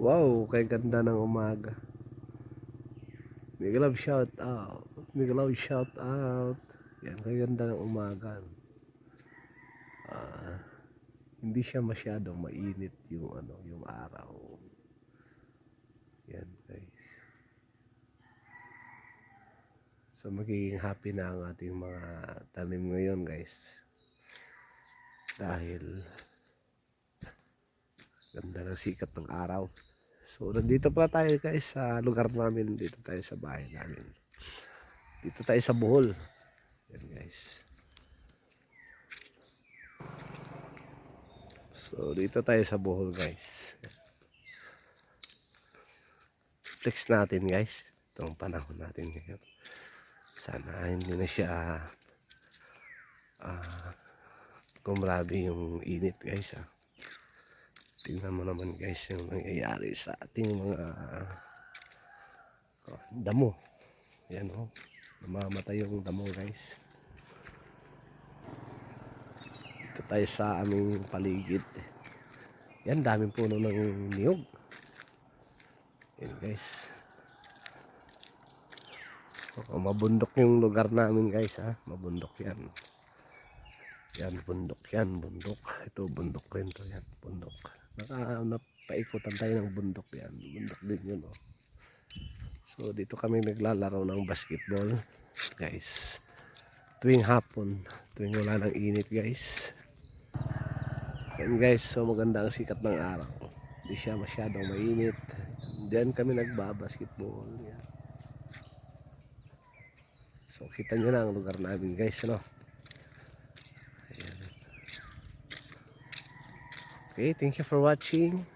Wow, kay ganda ng umaga. Miguel Love shout out. Miguel Love shout out. Yan, kay ganda ng umaga. Ah, hindi siya masyadong mainit yung yung araw. Yan, guys. So magiging happy na ang ating mga tanim ngayon, guys. Dahil ganda ng sikat ng araw. So nandito pala tayo, guys, sa lugar namin. Dito tayo sa bahay namin. Dito tayo sa Bohol. Yan, guys. So dito tayo sa Bohol, guys. Flex natin, guys, itong panahon natin ngayon. Sana hindi na siya gumrabe yung init, guys. Tingnan mo naman, guys, yung nangyayari sa ating mga damo. Yan, namamatay yung damo, guys. Ito tayo sa aming paligid. Yan, daming puno ng niyog. Yan, guys. Mabundok yung lugar namin, guys, mabundok yan. Yan, bundok yan, bundok. Ito, bundok rin to, yan, bundok. Napaikutan tayo ng bundok yan. Bundok din yun, So, dito kami naglalaro ng basketball, guys. Tuwing hapon, tuwing wala ng init, guys. Yan, guys, so maganda ang sikat ng araw. Hindi siya masyadong mainit. Diyan kami nagbabasketball, yan. So, kita nyo na ang lugar namin, guys, Okay, thank you for watching.